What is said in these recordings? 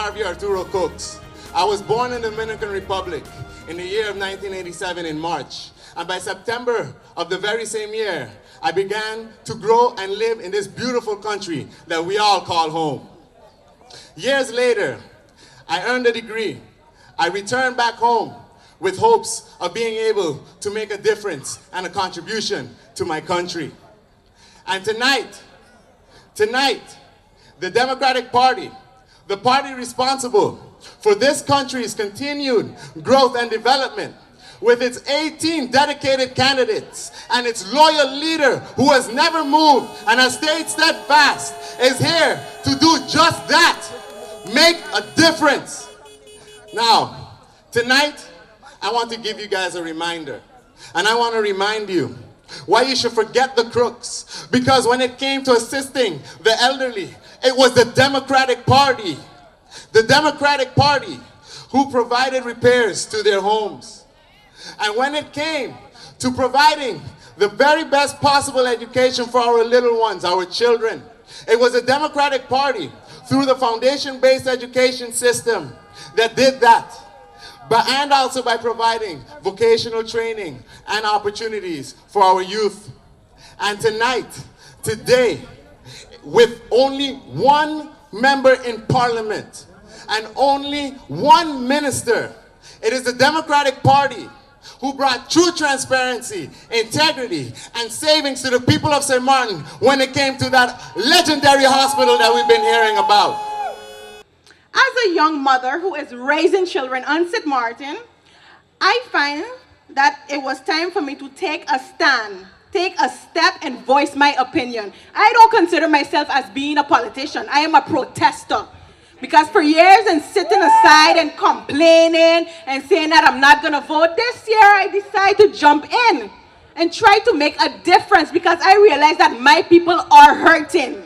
Harvey Arturo Cooks. I was born in the Dominican Republic in the year of 1987 in March. And by September of the very same year, I began to grow and live in this beautiful country that we all call home. Years later, I earned a degree. I returned back home with hopes of being able to make a difference and a contribution to my country. And tonight, the Democratic Party, the party responsible for this country's continued growth and development, with its 18 dedicated candidates and its loyal leader who has never moved and has stayed steadfast, is here to do just that, make a difference. Now, tonight, I want to give you guys a reminder. And I want to remind you why you should forget the crooks. Because when it came to assisting the elderly, it was the Democratic Party. The Democratic Party who provided repairs to their homes. And when it came to providing the very best possible education for our little ones, our children, it was the Democratic Party through the foundation-based education system that did that. And also by providing vocational training and opportunities for our youth. And today, with only one member in Parliament and only one minister, it is the Democratic Party who brought true transparency, integrity, and savings to the people of St. Martin when it came to that legendary hospital that we've been hearing about. As a young mother who is raising children on St. Martin, I find that it was time for me to take a stand, take a step and voice my opinion. I don't consider myself as being a politician. I am a protester. Because for years and sitting aside and complaining and saying that I'm not going to vote, this year I decided to jump in and try to make a difference because I realize that my people are hurting.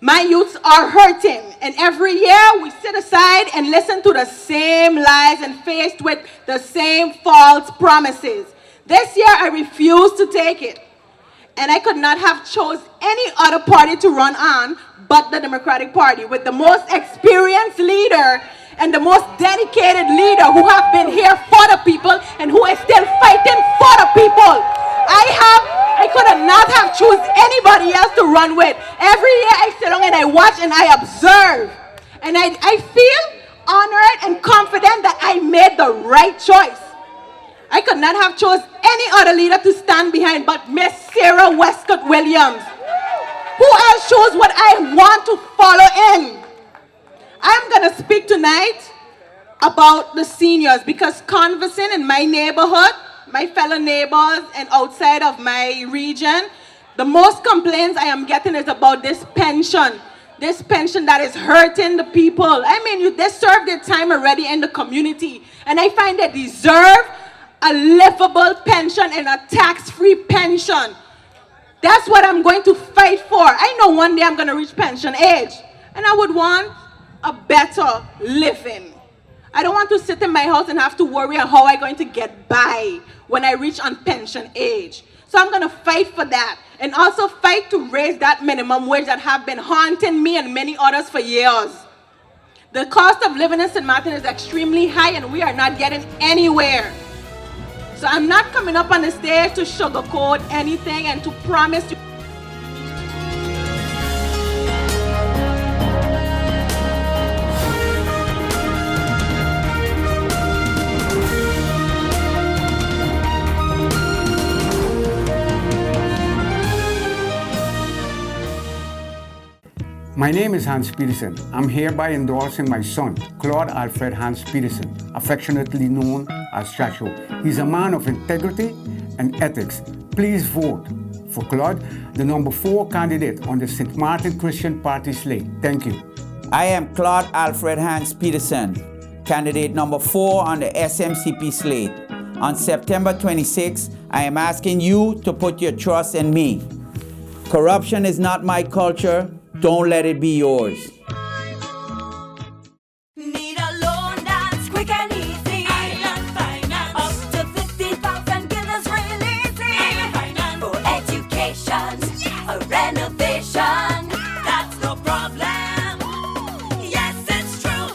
My youths are hurting, and every year we sit aside and listen to the same lies and faced with the same false promises. This year I refuse to take it, and I could not have chose any other party to run on but the Democratic Party, with the most experienced leader and the most dedicated leader who have been here for the people and who is still fighting for the people. I could not have chosen anybody else to run with. Every year I sit down and I watch and I observe. And I feel honored and confident that I made the right choice. I could not have chosen any other leader to stand behind but Miss Sarah Westcott Williams. Who else chose what I want to follow in? I'm going to speak tonight about the seniors because conversing in my neighborhood, my fellow neighbors and outside of my region, the most complaints I am getting is about this pension that is hurting the people. I mean, they served their time already in the community, and I find they deserve a livable pension and a tax-free pension. That's what I'm going to fight for. I know one day I'm going to reach pension age, and I would want a better living. I don't want to sit in my house and have to worry on how I'm going to get by when I reach on pension age. So I'm going to fight for that and also fight to raise that minimum wage that have been haunting me and many others for years. The cost of living in St. Martin is extremely high and we are not getting anywhere. So I'm not coming up on the stage to sugarcoat anything and to promise you. My name is Hans Peterson. I'm hereby endorsing my son, Claude Alfred Hans Peterson, affectionately known as Chacho. He's a man of integrity and ethics. Please vote for Claude, the number 4 candidate on the St. Martin Christian Party slate. Thank you. I am Claude Alfred Hans Peterson, candidate number 4 on the SMCP slate. On September 26, I am asking you to put your trust in me. Corruption is not my culture. Don't let it be yours. Need a loan that's quick and easy. Island Finance. Up to 50,000 guineas real easy. Island Finance. For education, a renovation. That's no problem. Yes, it's true.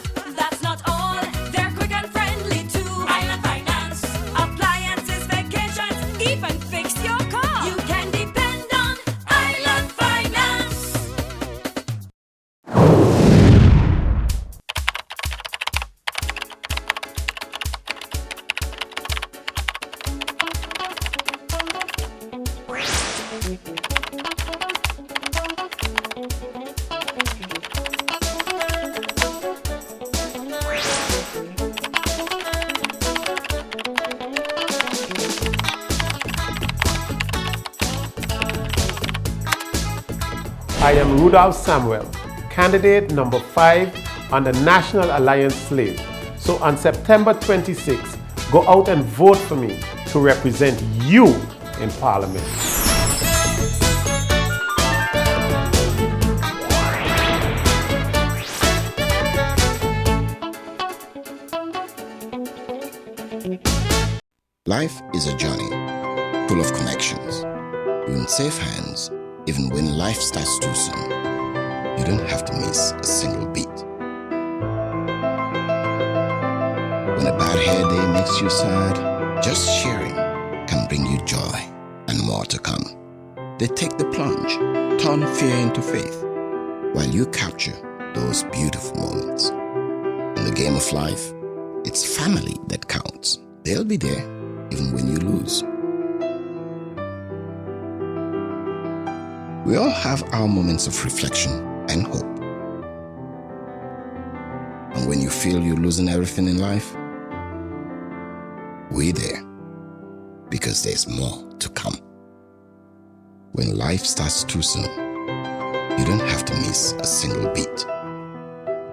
I am Rudolph Samuel, candidate number 5 on the National Alliance slate. So on September 26th, go out and vote for me to represent you in Parliament. Life is a journey full of connections. You're in safe hands even when life starts too soon. You don't have to miss a single beat. When a bad hair day makes you sad, just sharing can bring you joy and more to come. They take the plunge, turn fear into faith, while you capture those beautiful moments. In the game of life, it's family that counts. They'll be there even when you lose. We all have our moments of reflection and hope. And when you feel you're losing everything in life, we're there because there's more to come. When life starts too soon, you don't have to miss a single beat.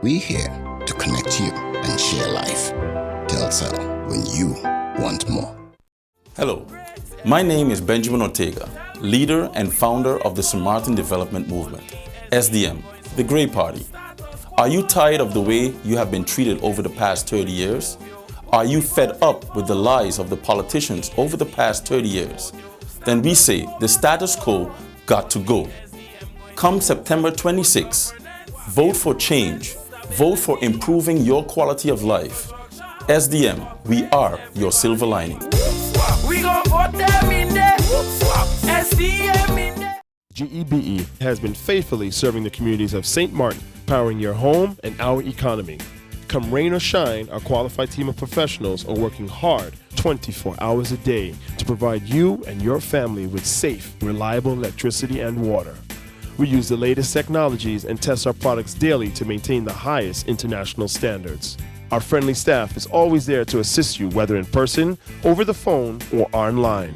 We're here to connect you and share life. Telcel, when you want more. Hello, my name is Benjamin Ortega, leader and founder of the St. Martin Development Movement, SDM, the Grey Party. Are you tired of the way you have been treated over the past 30 years? Are you fed up with the lies of the politicians over the past 30 years? Then we say the status quo got to go. Come September 26, vote for change. Vote for improving your quality of life. SDM, we are your silver lining. We gon' vote them in there. SDM in there. GEBE has been faithfully serving the communities of St. Martin, powering your home and our economy. Come rain or shine, our qualified team of professionals are working hard 24 hours a day to provide you and your family with safe, reliable electricity and water. We use the latest technologies and test our products daily to maintain the highest international standards. Our friendly staff is always there to assist you, whether in person, over the phone, or online.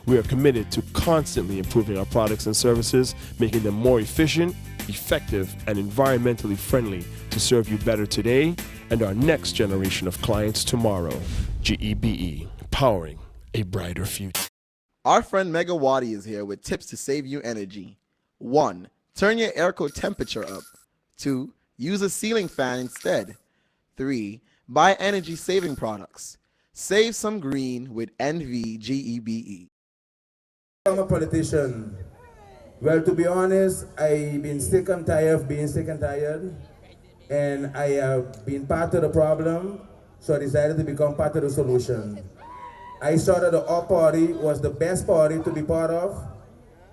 We are committed to constantly improving our products and services, making them more efficient, effective, and environmentally friendly to serve you better today and our next generation of clients tomorrow. GEBE, powering a brighter future. Our friend Megawati is here with tips to save you energy. 1. Turn your airco temperature up. 2. Use a ceiling fan instead. 3. Buy energy-saving products. Save some green with NVGEBE. I'm a politician. Well, to be honest, I've been sick and tired of being sick and tired. And I have been part of the problem, so I decided to become part of the solution. I saw that the Up Party was the best party to be part of.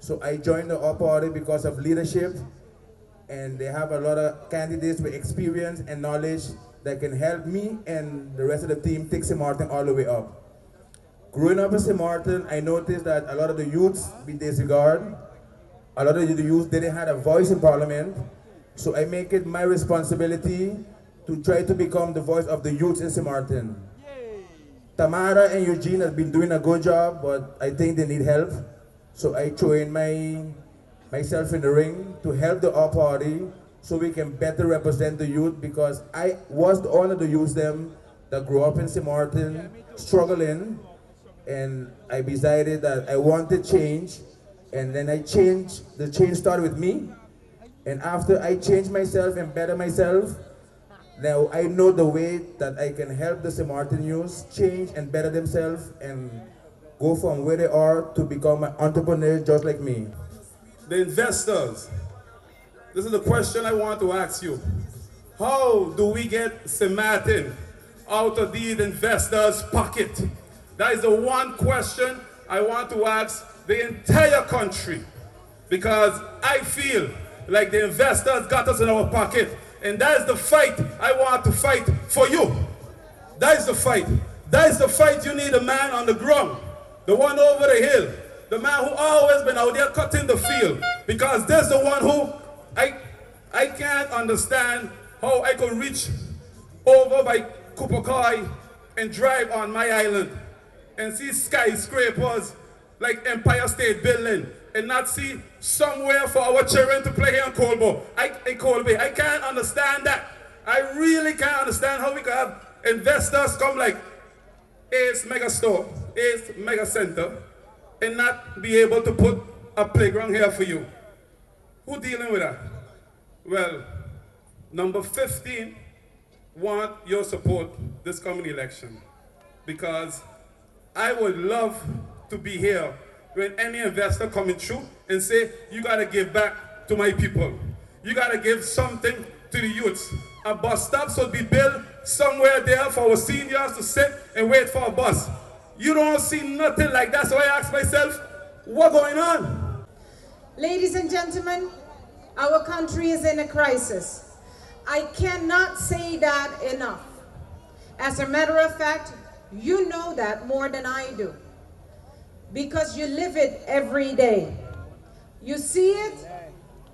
So I joined the Up Party because of leadership. And they have a lot of candidates with experience and knowledge that can help me and the rest of the team take St. Martin all the way up. Growing up in St. Martin, I noticed that a lot of the youths be disregarded. A lot of the youth didn't have a voice in Parliament. So I make it my responsibility to try to become the voice of the youth in St. Martin. Tamara and Eugene have been doing a good job, but I think they need help. So I throw in myself in the ring to help the Up Party so we can better represent the youth, because I was one of the youth them that grew up in St. Martin, struggling, and I decided that I wanted change, and then the change started with me, and after I changed myself and better myself, now I know the way that I can help the St. Martin youth change and better themselves and go from where they are to become an entrepreneur just like me. The investors. This is the question I want to ask you. How do we get St. Martin out of these investors' pocket? That is the one question I want to ask the entire country, because I feel like the investors got us in our pocket, and that is the fight I want to fight for you. That is the fight. That is the fight. You need a man on the ground, the one over the hill, the man who always been out there cutting the field, because there's the one who I can't understand how I could reach over by Kupakoi and drive on my island and see skyscrapers like Empire State Building and not see somewhere for our children to play here in Colby. I can't understand that. I really can't understand how we can have investors come like Ace Mega Store, Ace Mega Center, and not be able to put a playground here for you. Who dealing with that? Well, number 15 want your support this coming election, because I would love to be here when any investor coming through and say, you gotta give back to my people. You gotta give something to the youths. A bus stop should be built somewhere there for our seniors to sit and wait for a bus. You don't see nothing like that, so I ask myself, what's going on? Ladies and gentlemen, our country is in a crisis. I cannot say that enough. As a matter of fact, you know that more than I do, because you live it every day. You see it,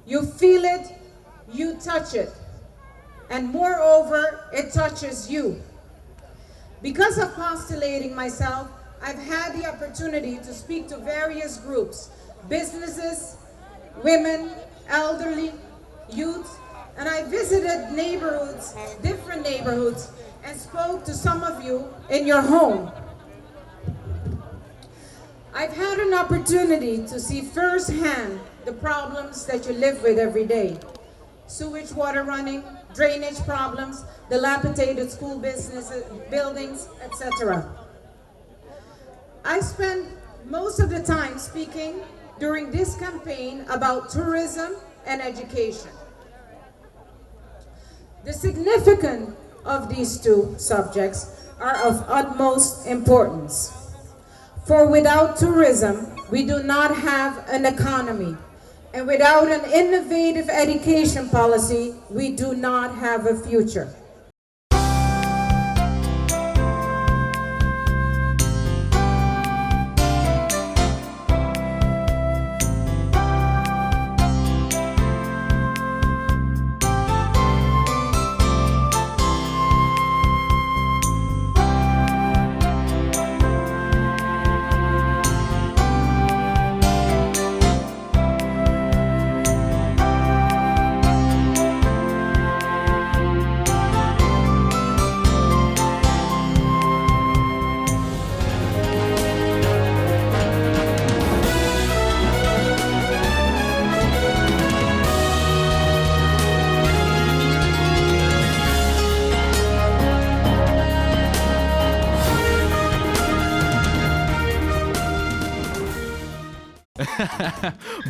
you feel it, you touch it, and moreover, it touches you. Because of postulating myself, I've had the opportunity to speak to various groups, businesses, women, elderly, youth, and I visited neighborhoods, different neighborhoods, and spoke to some of you in your home. I've had an opportunity to see firsthand the problems that you live with every day. Sewage water running, drainage problems, dilapidated school businesses, buildings, etc. I spent most of the time speaking during this campaign about tourism and education. The significance of these two subjects are of utmost importance. For without tourism, we do not have an economy. And without an innovative education policy, we do not have a future.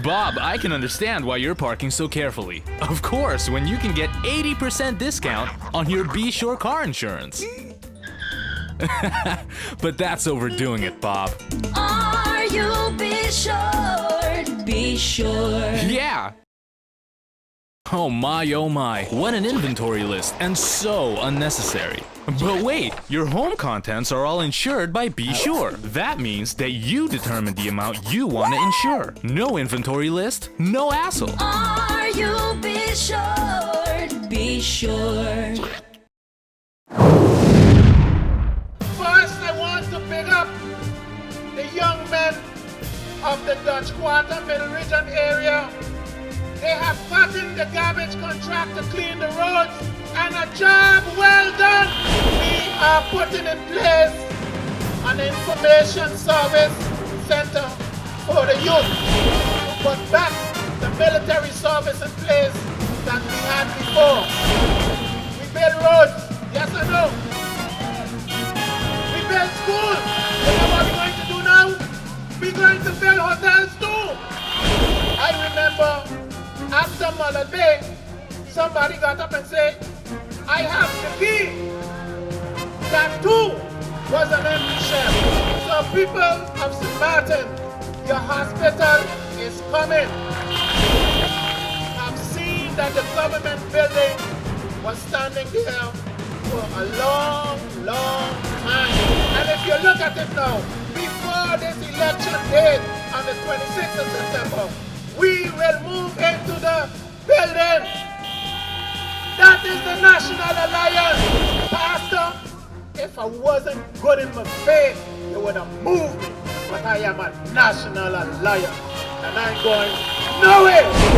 Bob, I can understand why you're parking so carefully. Of course, when you can get 80% discount on your Be Sure car insurance. But that's overdoing it, Bob. Are you be sure? Be sure. Yeah! Oh my, what an inventory list, and so unnecessary. But wait, your home contents are all insured by Be Sure. That means that you determine the amount you want to insure. No inventory list, no hassle. Are you be sure? Be sure. First, I want to pick up the young men of the Dutch Quarter Middle Region area. They have gotten the garbage contract to clean the roads, and a job well done. We are putting in place an information service center for the youth to put back the military service in place that we had before. We build roads, yes or no? We build schools. You know what we're going to do now? We're going to build hotels too. I remember after Mother Day, somebody got up and said, I have the key. That too was an empty shell. So people of St. Martin, your hospital is coming. I've seen that the government building was standing there for a long time. And if you look at it now, before this election date on the 26th of September, we will move into the building. That is the National Alliance. Pastor, if I wasn't good in my faith, you would have moved me. But I am a National Alliance. and I ain't going nowhere.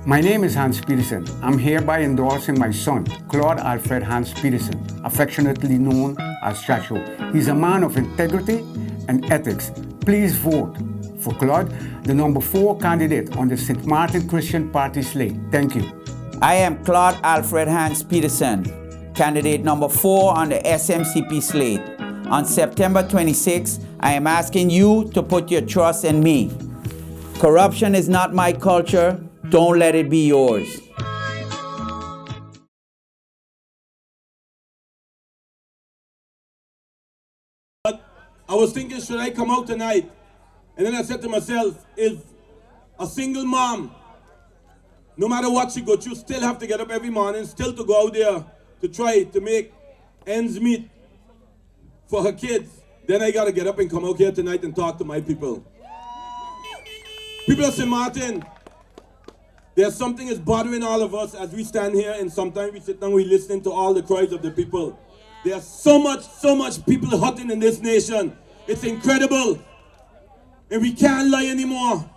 My name is Hans Peterson. I'm hereby endorsing my son, Claude Alfred Hans Peterson, affectionately known as Chacho. He's a man of integrity and ethics. Please vote for Claude, the number 4 candidate on the St. Martin Christian Party slate. Thank you. I am Claude Alfred Hans Peterson, candidate number 4 on the SMCP slate. On September 26, I am asking you to put your trust in me. Corruption is not my culture. Don't let it be yours. I was thinking, should I come out tonight? And then I said to myself, if a single mom, no matter what she goes through, still have to get up every morning, still to go out there to try to make ends meet for her kids, then I gotta get up and come out here tonight and talk to my people. People of St. Martin, there's something is bothering all of us as we stand here, and sometimes we sit down, we listen to all the cries of the people. There's so much people hurting in this nation. It's incredible. And we can't lie anymore.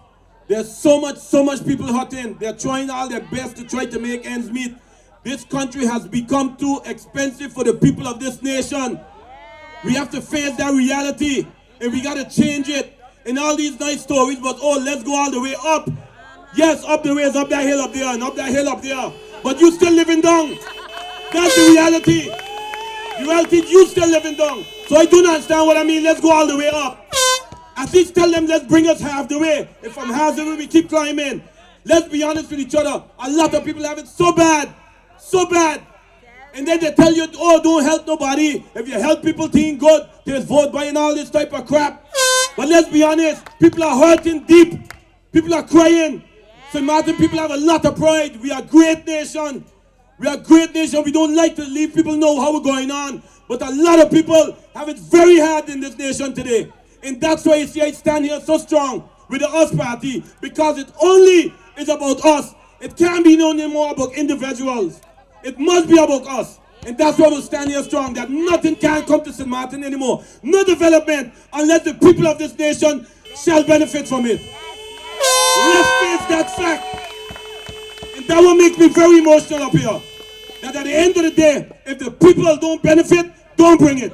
There's so much people hurting. They're trying all their best to try to make ends meet. This country has become too expensive for the people of this nation. We have to face that reality, and we gotta change it. And all these nice stories, but oh, let's go all the way up. Yes, up the ways, up that hill up there, and up that hill up there. But you still living down. That's the reality. The reality is you still living down. So I do not understand what I mean. Let's go all the way up. At least tell them, let's bring us half the way. If from half the way we keep climbing. Let's be honest with each other. A lot of people have it so bad. So bad. And then they tell you, oh, don't help nobody. If you help people, think good. There's vote buying all this type of crap. But let's be honest. People are hurting deep. People are crying. St. Martin people have a lot of pride. We are a great nation. We are a great nation. We don't like to leave people know how we're going on. But a lot of people have it very hard in this nation today. And that's why you see I stand here so strong with the US Party. Because it only is about us. It can't be no more about individuals. It must be about us. And that's why we'll stand here strong. That nothing can come to St. Martin anymore. No development unless the people of this nation shall benefit from it. Let's face that fact. And that will make me very emotional up here. That at the end of the day, if the people don't benefit, don't bring it.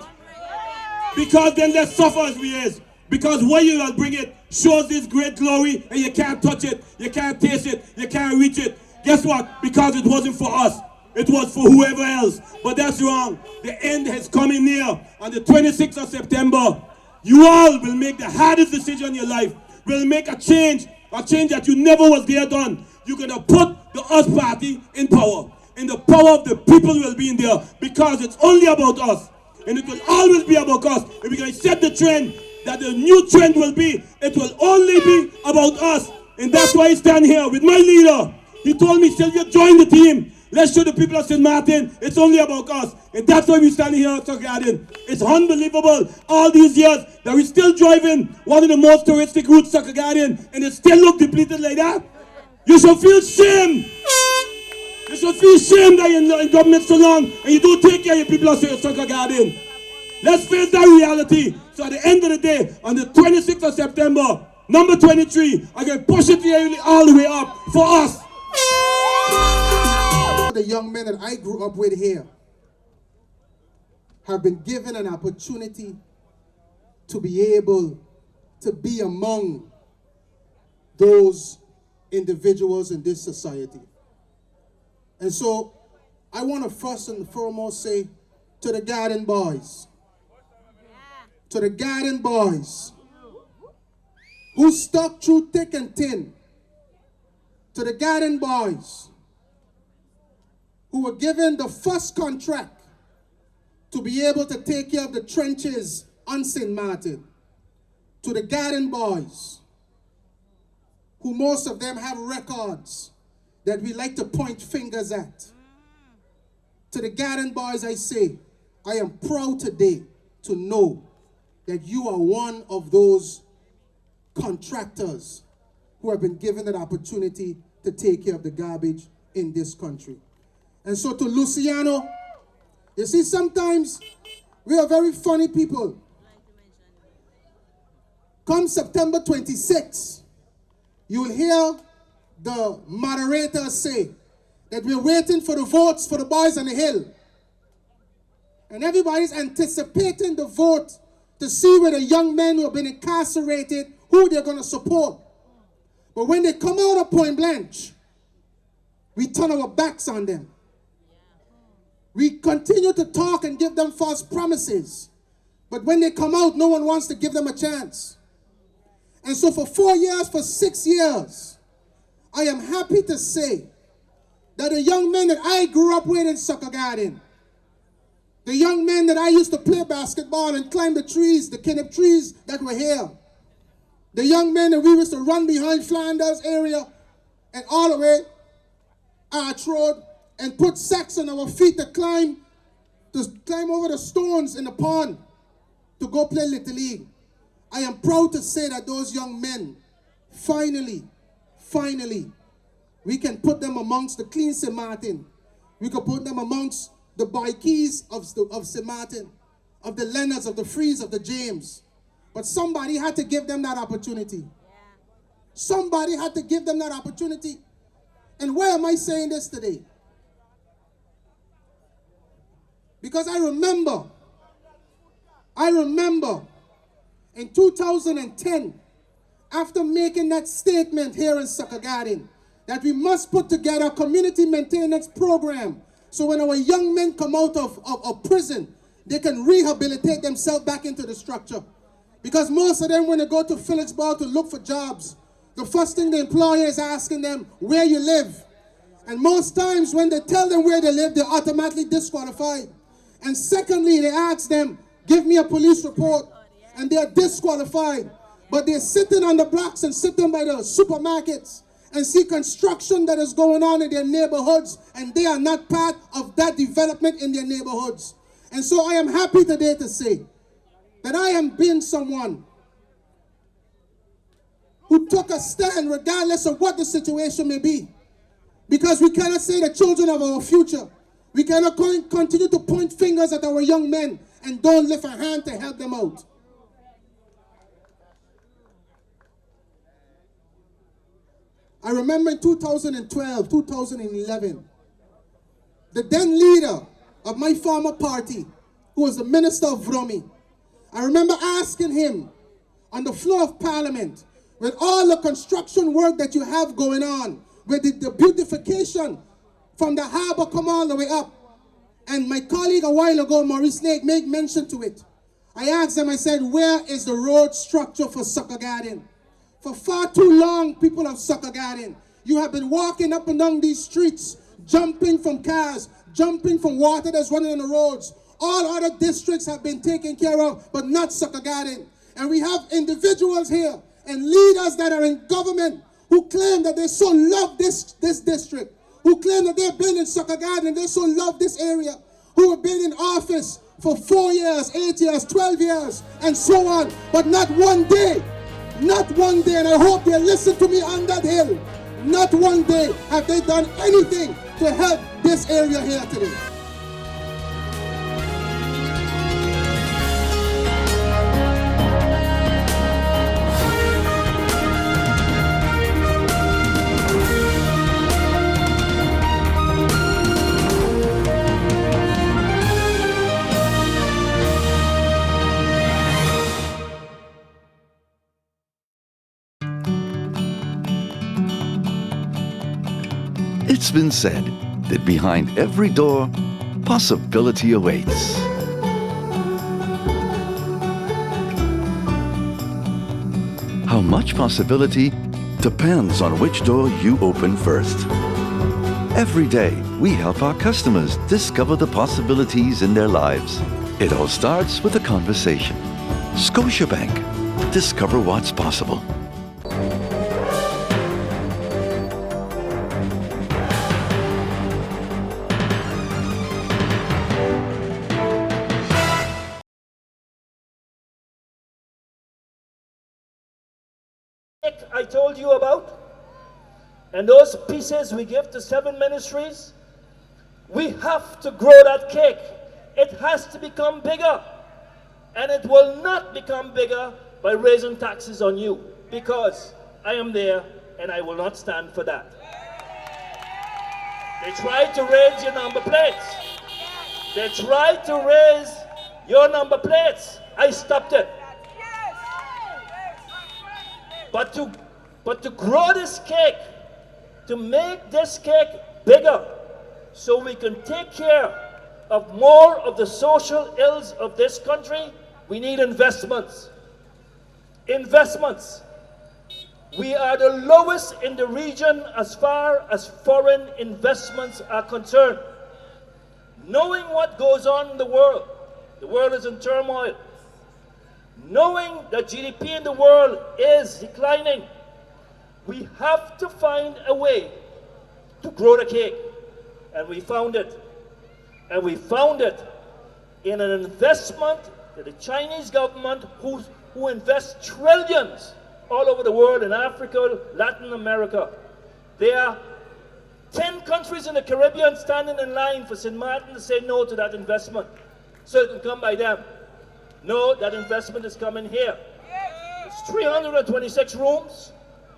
Because then let's suffer as we is. Because where you will bring it shows this great glory and you can't touch it, you can't taste it, you can't reach it. Guess what? Because it wasn't for us. It was for whoever else. But that's wrong. The end has come in near. On the 26th of September, you all will make the hardest decision in your life. Will make a change that you never was there done. You're going to put the US Party in power. And the power of the people will be in there because it's only about us. And it will always be about us. If we're going to set the trend, that the new trend will be, it will only be about us. And that's why I stand here with my leader. He told me, Sylvia, join the team. Let's show the people of St. Martin, it's only about us. And that's why we stand here at Sucker Garden. It's unbelievable, all these years, that we're still driving one of the most touristic routes, Sucker Garden, and it still look depleted like that. You should feel shame. You should feel shame that you're in government so long, and you don't take care of your people of Sucker Garden. Let's face that reality. So at the end of the day, on the 26th of September, number 23, I'm going to push it all the way up for us. The young men that I grew up with here have been given an opportunity to be able to be among those individuals in this society. And so I want to first and foremost say to the Garden boys, to the Garden boys who stuck through thick and thin, to the Garden boys who were given the first contract to be able to take care of the trenches on St. Martin, to the Garden boys, who most of them have records that we like to point fingers at. To the Garden boys, I say, I am proud today to know that you are one of those contractors who have been given an opportunity to take care of the garbage in this country. And so to Luciano, you see, sometimes we are very funny people. Come September 26th, you will hear the moderator say that we're waiting for the votes for the boys on the hill. And everybody's anticipating the vote to see where the young men who have been incarcerated, who they're going to support. But when they come out of Point Blanche, we turn our backs on them. We continue to talk and give them false promises. But when they come out, no one wants to give them a chance. And so for 4 years, for 6 years, I am happy to say that the young men that I grew up with in Sucker Garden, the young men that I used to play basketball and climb the trees, the kind of trees that were here, the young men that we used to run behind Flanders area and all the way Arch Road and put sacks on our feet to climb over the stones in the pond to go play Little League. I am proud to say that those young men, finally, we can put them amongst the Clean St. Martin. We can put them amongst the bikies of St. Martin, of the Leonards, of the Frees, of the James. But somebody had to give them that opportunity. Somebody had to give them that opportunity. And why am I saying this today? Because I remember in 2010, after making that statement here in Sucker Garden, that we must put together a community maintenance program so when our young men come out of prison, they can rehabilitate themselves back into the structure. Because most of them, when they go to Phillipsburg to look for jobs, the first thing the employer is asking them, where you live. And most times when they tell them where they live, they're automatically disqualified. And secondly, they ask them, give me a police report, and they're disqualified. But they're sitting on the blocks and sitting by the supermarkets and see construction that is going on in their neighborhoods, and they are not part of that development in their neighborhoods. And so I am happy today to say that I am being someone who took a stand regardless of what the situation may be. Because we cannot say the children of our future. We cannot continue to point fingers at our young men and don't lift a hand to help them out. I remember in 2012, 2011, the then leader of my former party, who was the Minister of Vromi, I remember asking him on the floor of Parliament, with all the construction work that you have going on, with the beautification from the harbor come all the way up. And my colleague a while ago, Maurice Lake, made mention to it. I asked him, I said, where is the road structure for Sucker Garden? For far too long, people of Sucker Garden, you have been walking up and down these streets, jumping from cars, jumping from water that's running on the roads. All other districts have been taken care of, but not Sucker Garden. And we have individuals here and leaders that are in government who claim that they so love this district, who claim that they've been in Sucker Garden and they so love this area, who have been in office for 4 years, 8 years, 12 years, and so on, but not one day, and I hope they listen to me on that hill, not one day have they done anything to help this area here today. It's been said that behind every door, possibility awaits. How much possibility depends on which door you open first. Every day, we help our customers discover the possibilities in their lives. It all starts with a conversation. Scotiabank. Discover what's possible. I told you about, and those pieces we give to 7 ministries, we have to grow that cake. It has to become bigger. And it will not become bigger by raising taxes on you, because I am there and I will not stand for that. They tried to raise your number plates. They tried to raise your number plates. I stopped it. But to grow this cake, to make this cake bigger, so we can take care of more of the social ills of this country, we need investments. Investments. We are the lowest in the region as far as foreign investments are concerned. Knowing what goes on in the world is in turmoil. Knowing that GDP in the world is declining, we have to find a way to grow the cake. And we found it. And we found it in an investment that the Chinese government, who invests trillions all over the world, in Africa, Latin America. There are 10 countries in the Caribbean standing in line for St. Martin to say no to that investment, so it can come by them. No, that investment is coming here. It's 326 rooms,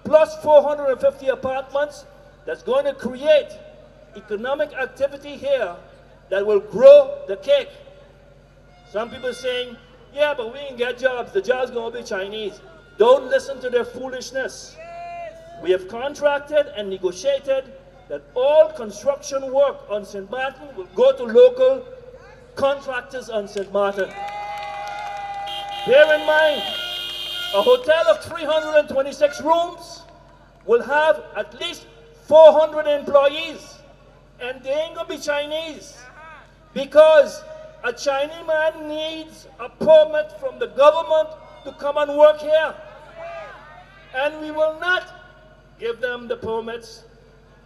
plus 450 apartments, that's going to create economic activity here that will grow the cake. Some people are saying, yeah, but we ain't get jobs. The jobs going to be Chinese. Don't listen to their foolishness. We have contracted and negotiated that all construction work on St. Martin will go to local contractors on St. Martin. Bear in mind, a hotel of 326 rooms will have at least 400 employees, and they ain't gonna be Chinese, because a Chinese man needs a permit from the government to come and work here. And we will not give them the permits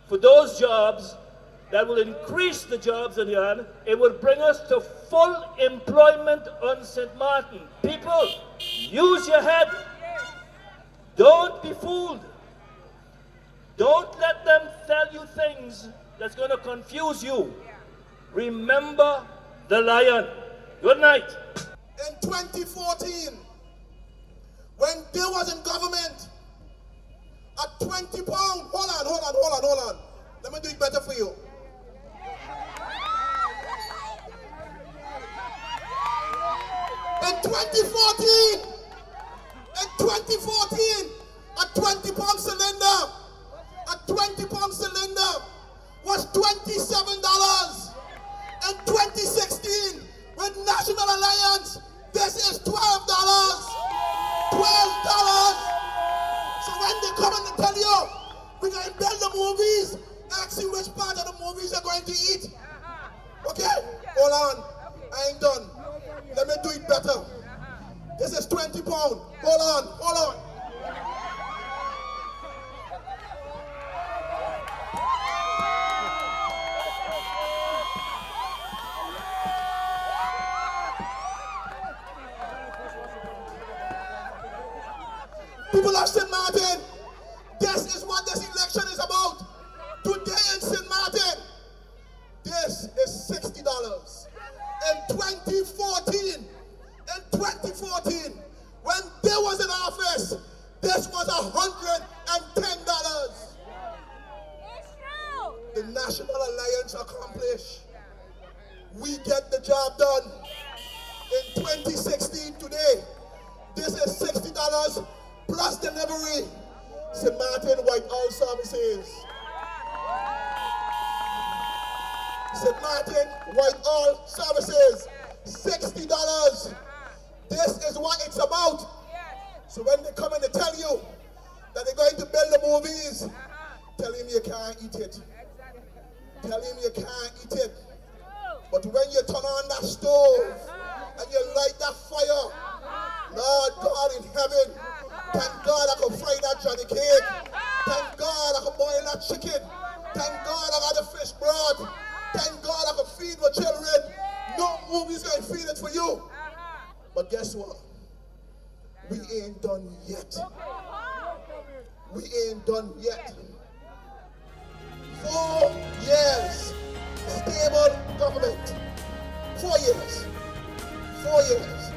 for those jobs that will increase the jobs in the yard. It will bring us to full employment on St. Martin. People, use your head. Don't be fooled. Don't let them tell you things that's going to confuse you. Remember the lion. Good night. In 2014, when they was in government, at 20 pounds, hold on. Let me do it better for you. In 2014, a 20-pound cylinder was $27. In 2016, with National Alliance, this is $12. So when they come and tell you, we're going to build the movies, ask you which part of the movies you're going to eat. Okay? Hold on. I ain't done. Let me do it better. This is 20 pounds. Hold on. People of St. Martin, this is what this election is about. Today in St. Martin, this is $60. In 2014, when they was in office, this was $110. The National Alliance accomplished. We get the job done. In 2016 today, this is $60 plus delivery. St. Martin Whitehall Services. St. Martin Whitehall Services, $60. This is what it's about. So when they come and they tell you that they're going to build the movies, tell him you can't eat it. Tell him you can't eat it. But when you turn on that stove and you light that fire, Lord God in heaven, thank God I can fry that Johnny cake. Thank God I can boil that chicken. Thank God I got the fish broth. Thank God I can feed my children. No movie's going to feed it for you. But guess what? We ain't done yet. We ain't done yet. 4 years. Stable government. 4 years. 4 years.